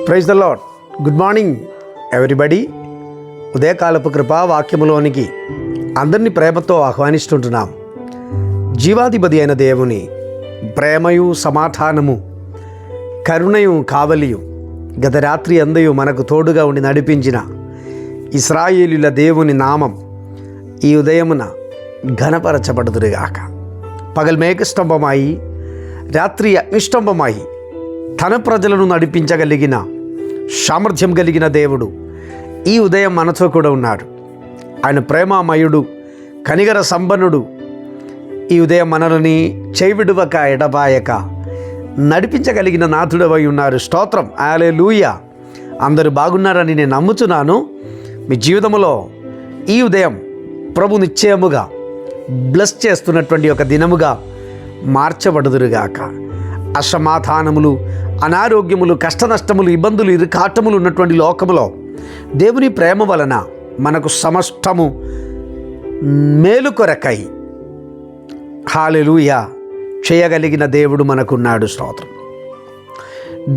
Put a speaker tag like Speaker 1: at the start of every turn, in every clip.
Speaker 1: Praise the Lord. Good morning everybody. ఉదయకాలపు కృపా వాక్యములోనికి అందరినీ ప్రేమతో ఆహ్వానిస్తుంటున్నాం. జీవాధిపతి అయిన దేవుని ప్రేమయు సమాధానము కరుణయు కావలియు గత రాత్రి అందయు మనకు తోడుగా ఉండి నడిపించిన ఇశ్రాయేలుల దేవుని నామం ఈ ఉదయమున ఘనపరచబడుదురుగాక. పగలు మేఘస్తంభమాయి రాత్రి అగ్నిస్తంభమాయి తన ప్రజలను నడిపించగలిగిన సామర్థ్యం కలిగిన దేవుడు ఈ ఉదయం మనతో కూడా ఉన్నాడు. ఆయన ప్రేమామయుడు, కనికర సంపన్నుడు. ఈ ఉదయం మనల్ని చేవిడువక ఎడబాయక నడిపించగలిగిన నాథుడవై ఉన్నారు. స్తోత్రం, హల్లెలూయా. అందరూ బాగున్నారని నేను నమ్ముతున్నాను. మీ జీవితంలో ఈ ఉదయం ప్రభు నిశ్చయముగా బ్లెస్ చేస్తున్నటువంటి ఒక దినముగా మార్చబడుదురుగాక. అసమాధానములు, అనారోగ్యములు, కష్టనష్టములు, ఇబ్బందులు, ఇరుకాటములు ఉన్నటువంటి లోకములో దేవుని ప్రేమ వలన మనకు సమస్తము మేలు కొరకై హల్లెలూయా చేయగలిగిన దేవుడు మనకున్నాడు. స్తోత్రం.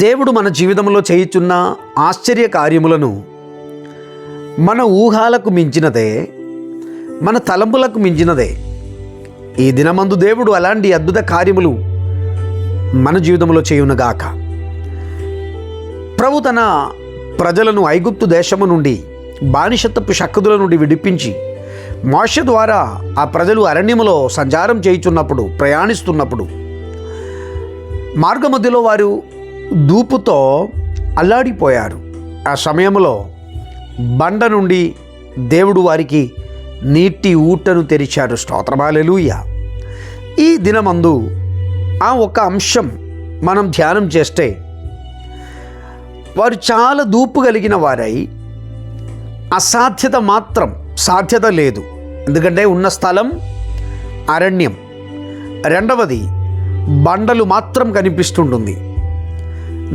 Speaker 1: దేవుడు మన జీవితంలో చేయుచున్న ఆశ్చర్య కార్యములను మన ఊహాలకు మించినదే, మన తలంపులకు మించినదే. ఈ దినమందు దేవుడు అలాంటి అద్భుత కార్యములు మన జీవితంలో చేయునుగాక. ప్రభు తన ప్రజలను ఐగుప్తు దేశము నుండి, బానిసత్వపు శక్తుల నుండి విడిపించి మోషే ద్వారా ఆ ప్రజలు అరణ్యములో సంచారం చేయుచున్నప్పుడు, ప్రయాణిస్తున్నప్పుడు మార్గమధ్యలో వారు దూపుతో అల్లాడిపోయారు. ఆ సమయంలో బండ నుండి దేవుడు వారికి నీటి ఊటను తెరిచారు. స్తోత్రం, హల్లెలూయా. ఈ దినమందు ఆ ఒక అంశం మనం ధ్యానం చేస్తే, వారు చాలా దూపు కలిగిన వారై అసాధ్యత మాత్రం సాధ్యత లేదు. ఎందుకంటే ఉన్న స్థలం అరణ్యం. రెండవది, బండలు మాత్రం కనిపిస్తుంటుంది.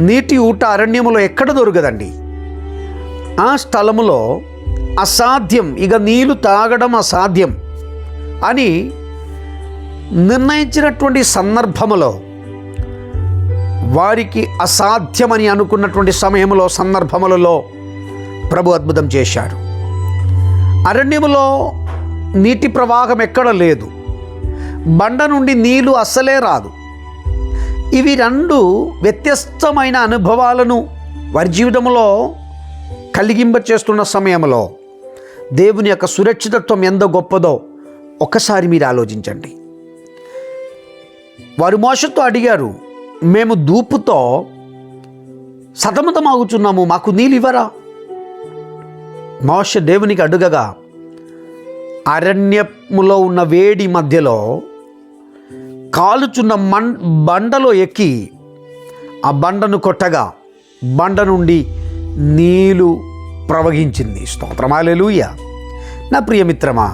Speaker 1: నీటి ఊట అరణ్యములో ఎక్కడ దొరకదండి. ఆ స్థలములో అసాధ్యం, ఇక నీళ్లు తాగడం అసాధ్యం అని నిర్ణయించినటువంటి సందర్భములో, వారికి అసాధ్యమని అనుకున్నటువంటి సమయంలో, సందర్భములలో ప్రభు అద్భుతం చేశారు. అరణ్యములో నీటి ప్రవాహం ఎక్కడ లేదు, బండ నుండి నీళ్లు అస్సలే రాదు. ఇవి రెండు వ్యత్యస్తమైన అనుభవాలను వారి జీవితంలో కలిగింపచేస్తున్న సమయంలో దేవుని యొక్క సురక్షితత్వం ఎంత గొప్పదో ఒకసారి మీరు ఆలోచించండి. వారు మోషతో అడిగారు, మేము దూపుతో సతమతమవుతున్నాము, మాకు నీళ్ళు ఇవ్వరా? మోషే దేవునికి అడుగగా, అరణ్యములో ఉన్న వేడి మధ్యలో కాలుచున్న బండలో ఎక్కి ఆ బండను కొట్టగా బండ నుండి నీళ్ళు ప్రవహించింది. స్తోత్రం, హల్లెలూయా. నా ప్రియమిత్రమా,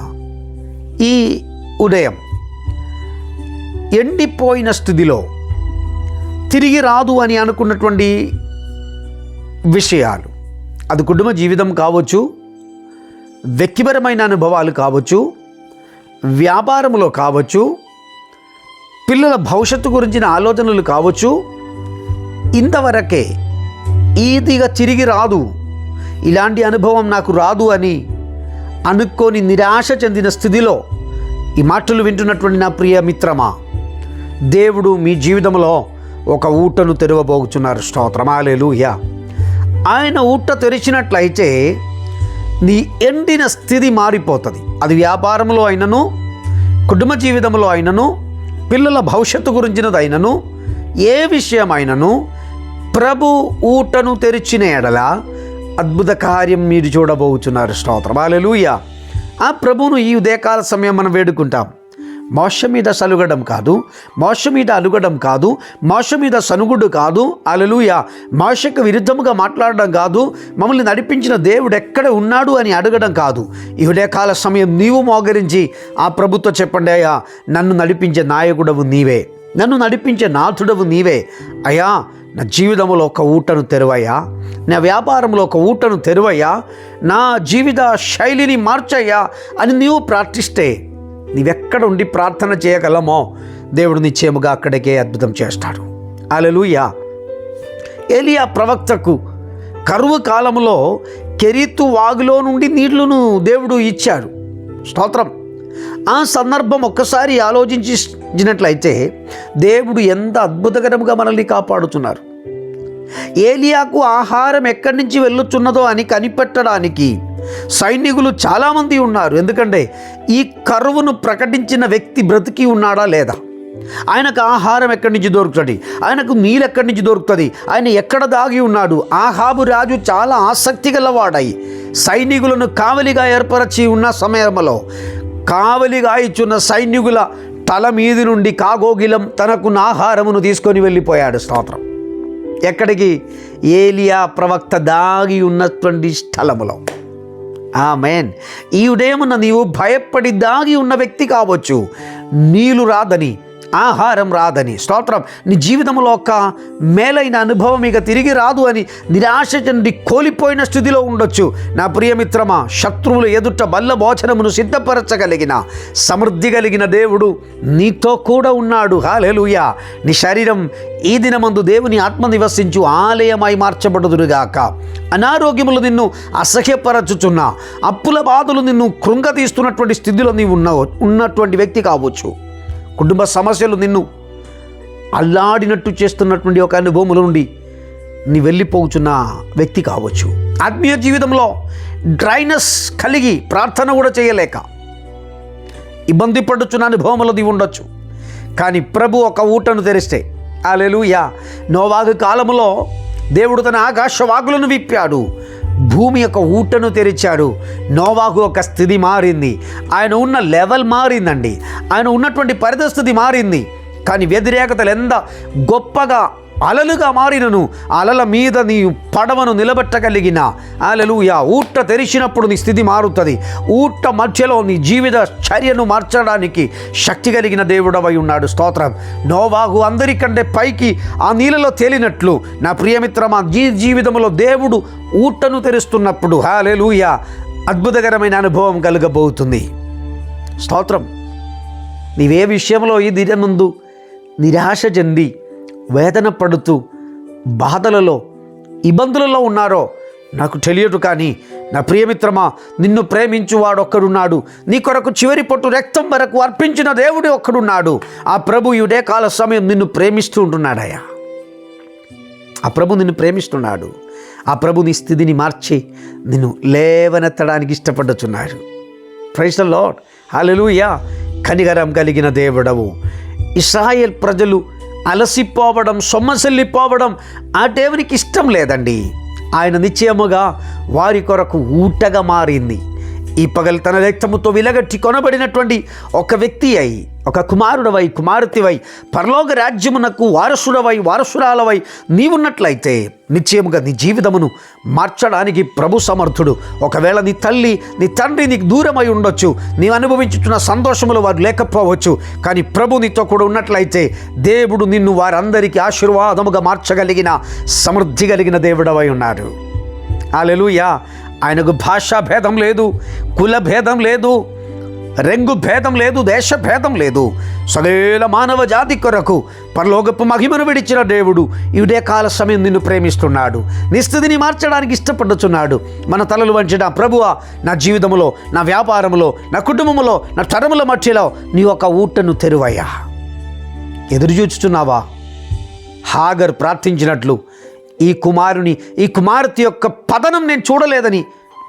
Speaker 1: ఈ ఉదయం ఎండిపోయిన స్థితిలో తిరిగి రాదు అని అనుకున్నటువంటి విషయాలు, అది కుటుంబ జీవితం కావచ్చు, వ్యక్తిపరమైన అనుభవాలు కావచ్చు, వ్యాపారంలో కావచ్చు, పిల్లల భవిష్యత్తు గురించిన ఆలోచనలు కావచ్చు, ఇంతవరకే ఈదిగా తిరిగి రాదు, ఇలాంటి అనుభవం నాకు రాదు అని అనుకొని నిరాశ చెందిన స్థితిలో ఈ మాటలు వింటున్నటువంటి నా ప్రియ మిత్రమా, దేవుడు మీ జీవితంలో ఒక ఊటను తెరవబోతున్నారు. స్తోత్రం, హల్లెలూయా. ఆయన ఊట తెరిచినట్లయితే నీ ఎండిన స్థితి మారిపోతుంది. అది వ్యాపారంలో అయినను, కుటుంబ జీవితంలో అయినను, పిల్లల భవిష్యత్తు గురించినది అయినను, ఏ విషయమైనను ప్రభు ఊటను తెరిచిన ఎడల అద్భుత కార్యం మీరు చూడబోతున్నారు. స్తోత్రం, హల్లెలూయా. ఆ ప్రభువును ఈ ఉదయకాల సమయం మనం వేడుకుంటాం. మోష మీద సలుగడం కాదు, మోష మీద అలుగడం కాదు, మోష మీద సనుగుడు కాదు, హల్లెలూయా. మోషకు విరుద్ధముగా మాట్లాడడం కాదు, మమ్మల్ని నడిపించిన దేవుడు ఎక్కడ ఉన్నాడు అని అడగడం కాదు. ఈ ఉదయకాల సమయం నీవు మోగరించి ఆ ప్రభుతో చెప్పండి, అయ్యా నన్ను నడిపించే నాయకుడవు నీవే, నన్ను నడిపించే నాథుడవు నీవే. అయ్యా నా జీవితంలో ఒక ఊటను తెరువయ్యా, నా వ్యాపారంలో ఒక ఊటను తెరువయ్యా, నా జీవిత శైలిని మార్చయ్యా అని నీవు ప్రార్థిస్తే, నీవెక్కడ ఉండి ప్రార్థన చేయగలమో దేవుడు నిశ్చయముగా అక్కడికే అద్భుతం చేస్తాడు. హల్లెలూయా. ఏలియా ప్రవక్తకు కరువు కాలంలో కెరీతు వాగులో నుండి నీళ్లను దేవుడు ఇచ్చాడు. స్తోత్రం. ఆ సందర్భం ఒక్కసారి ఆలోచించినట్లయితే దేవుడు ఎంత అద్భుతకరంగా మనల్ని కాపాడుతున్నారు. ఏలియాకు ఆహారం ఎక్కడి నుంచి వెళ్ళుచున్నదో అని కనిపెట్టడానికి సైనికులు చాలామంది ఉన్నారు. ఎందుకంటే ఈ కరువును ప్రకటించిన వ్యక్తి బ్రతికి ఉన్నాడా లేదా, ఆయనకు ఆహారం ఎక్కడి నుంచి దొరుకుతుంది, ఆయనకు నీళ్ళు ఎక్కడి నుంచి దొరుకుతుంది, ఆయన ఎక్కడ దాగి ఉన్నాడు. ఆహాబు రాజు చాలా ఆసక్తి గలవాడై సైనికులను కావలిగా ఏర్పరచి ఉన్న సమయంలో కావలిగా ఇచ్చున్న సైనికుల తల మీది నుండి కాగోగిలం తనకున్న ఆహారమును తీసుకొని వెళ్ళిపోయాడు. స్తోత్రం. ఎక్కడికి? ఏలియా ప్రవక్త దాగి ఉన్నటువంటి స్థలములో. ఆమేన్. ఈ ఉదయమున నీవు భయపడి దాగి ఉన్న వ్యక్తి కావచ్చు. నీళ్ళు రాదని, ఆహారం రాదని, స్తోత్రం, నీ జీవితంలో ఒక మేలైన అనుభవం ఇక తిరిగి రాదు అని నిరాశ చెంది కోల్పోయిన స్థితిలో ఉండొచ్చు. నా ప్రియమిత్రమా, శత్రువుల ఎదుట బల్ల భోజనమును సిద్ధపరచగలిగిన సమృద్ధి కలిగిన దేవుడు నీతో కూడా ఉన్నాడు. హల్లెలూయా. నీ శరీరం ఈ దినమందు దేవుని ఆత్మ నివసించు ఆలయమై మార్చబడుదురుగాక. అనారోగ్యములు నిన్ను అసహ్యపరచుచున్న, అప్పుల బాధలు నిన్ను కృంగతీస్తున్నటువంటి స్థితిలో నీవు ఉన్నటువంటి వ్యక్తి కావచ్చు. కుటుంబ సమస్యలు నిన్ను అల్లాడినట్టు చేస్తున్నటువంటి ఒక అనుభవముల నుండి నీ వెళ్ళిపోతున్న వ్యక్తి కావచ్చు. ఆత్మీయ జీవితంలో డ్రైనెస్ కలిగి ప్రార్థన కూడా చేయలేక ఇబ్బంది పడుచున్న అనుభవములది ఉండొచ్చు. కానీ ప్రభు ఒక ఊటను తెరిస్తే, హల్లెలూయా, నోవాహు కాలములో దేవుడు తన ఆకాశ వాగులను విప్పాడు, భూమి యొక్క ఊటను తెరిచాడు. నోవాహు ఒక స్థితి మారింది, ఆయన ఉన్న లెవెల్ మారిందండి, ఆయన ఉన్నటువంటి పరిస్థితి మారింది. కానీ వ్యతిరేకతలు ఎంత గొప్పగా అలలుగా మారినను అలల మీద నీ పడవను నిలబెట్టగలిగిన, హల్లెలూయా, ఊట తెరిచినప్పుడు నీ స్థితి మారుతుంది. ఊట మధ్యలో నీ జీవిత చర్యను మార్చడానికి శక్తి కలిగిన దేవుడవై ఉన్నాడు. స్తోత్రం. నోవాహు అందరికంటే పైకి ఆ నీళ్ళలో తేలినట్లు నా ప్రియమిత్రమా, జీవితంలో దేవుడు ఊటను తెరుస్తున్నప్పుడు, హల్లెలూయా, అద్భుతకరమైన అనుభవం కలగబోతుంది. స్తోత్రం. నీవే విషయంలో ఈ దిన ముందు నిరాశ చెంది వేదన పడుతూ బాధలలో ఇబ్బందులలో ఉన్నారో నాకు తెలియదు. కానీ నా ప్రియమిత్రమా, నిన్ను ప్రేమించువాడు ఒక్కడున్నాడు. నీ కొరకు చివరి పొట్టు రక్తం వరకు అర్పించిన దేవుడు ఒక్కడున్నాడు. ఆ ప్రభు ఇదే కాల సమయం నిన్ను ప్రేమిస్తూ ఉంటున్నాడయ్యా. ఆ ప్రభు నిన్ను ప్రేమిస్తున్నాడు. ఆ ప్రభు నీ స్థితిని మార్చి నిన్ను లేవనెత్తడానికి ఇష్టపడుతున్నాడు. Praise the lord. హల్లెలూయా. కనికరం కలిగిన దేవుడవు. ఇశ్రాయేల్ ప్రజలు అలసిపోవడం, సొమ్మసిల్లిపోవడం ఆ దేవునికి ఇష్టం లేదండి. ఆయన నిశ్చయముగా వారి కొరకు ఊటగా మారింది. ఈ పగలు తన రక్తముతో విలగట్టి కొనబడినటువంటి ఒక వ్యక్తి అయి, ఒక కుమారుడవై, కుమార్తెవై, పరలోక రాజ్యమునకు వారసుడవై, వారసురాలవై నీవున్నట్లయితే నిశ్చయముగా నీ జీవితమును మార్చడానికి ప్రభు సమర్థుడు. ఒకవేళ నీ తల్లి, నీ తండ్రి నీకు దూరమై ఉండొచ్చు, నీవు అనుభవించుతున్న సంతోషములు వారు లేకపోవచ్చు. కానీ ప్రభు నీతో కూడా ఉన్నట్లయితే దేవుడు నిన్ను వారందరికీ ఆశీర్వాదముగా మార్చగలిగిన సమృద్ధి కలిగిన దేవుడవై ఉన్నాడు. హల్లెలూయా. ఆయనకు భాషా భేదం లేదు, కుల భేదం లేదు, రంగు భేదం లేదు, దేశ భేదం లేదు. సకల మానవ జాతి కొరకు పరలోకపు మహిమను విడిచిన దేవుడు ఇదే కాల సమయం నిన్ను ప్రేమిస్తున్నాడు. నీ స్థితిని మార్చడానికి ఇష్టపడుతున్నాడు. మన తలలు వంచిన, ప్రభువా, నా జీవితంలో, నా వ్యాపారంలో, నా కుటుంబంలో, నా తరముల మధ్యలో నీ ఒక ఊటను తెరువయ్యా. ఎదురు చూస్తున్నావా? హాగర్ ప్రార్థించినట్లు ఈ కుమార్తె యొక్క పతనం నేను చూడలేదని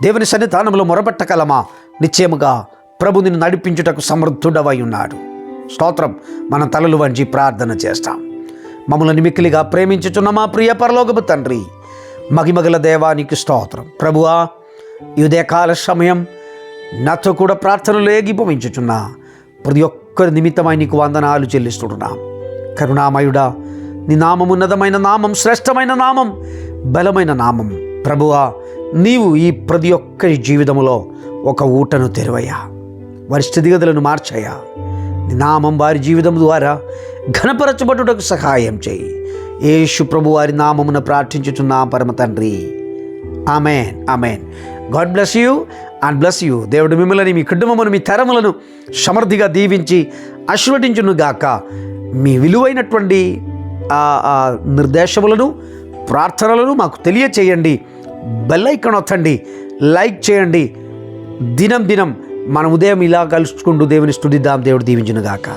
Speaker 1: దేవుని సన్నిధానంలో మొరబెట్టగలమా? నిశ్చయముగా ప్రభు నిన్ను నడిపించుటకు సమర్థుడవై ఉన్నాడు. స్తోత్రం. మన తలలు వంచి ప్రార్థన చేస్తాం. మమ్మల్ని మిక్కిలిగా ప్రేమించుచున్న మా ప్రియ పరలోకపు తండ్రి, మహిమగల దేవానికి స్తోత్రం. ప్రభువా, ఈ ఉదయకాల సమయం నాతో కూడా ప్రార్థనలు ఏకీభవించుచున్నా ప్రతి ఒక్కరి నిమిత్తమై నీకు వందనాలు చెల్లిస్తున్నాం. కరుణామయుడా, నీ నామం ఉన్నతమైన నామం, శ్రేష్టమైన నామం, బలమైన నామం. ప్రభువా, నీవు ఈ ప్రతి ఒక్కరి జీవితంలో ఒక ఊటను తెరవయ్యా, వారి స్థితిగతులను మార్చయ్యా. నీ నామం వారి జీవితం ద్వారా ఘనపరచబడుటకు సహాయం చేయి. యేసు ప్రభు వారి నామమున ప్రార్థించుచున్నా పరమ తండ్రి. Amen, amen. God bless you and bless you. దేవుడు మిమ్మల్ని, మీ కుటుంబమును, మీ తరములను సమృద్ధిగా దీవించి ఆశీర్వదించును గాక. మీ విలువైనటువంటి నిర్దేశములను, ప్రార్థనలను మాకు తెలియచేయండి. బెల్ ఐకాన్ నొక్కండి, లైక్ చేయండి. దినం దినం మనం ఉదయం ఇలా కలుసుకుంటూ దేవుని స్తుతిద్దాం. దేవుడు దీవించును గాక.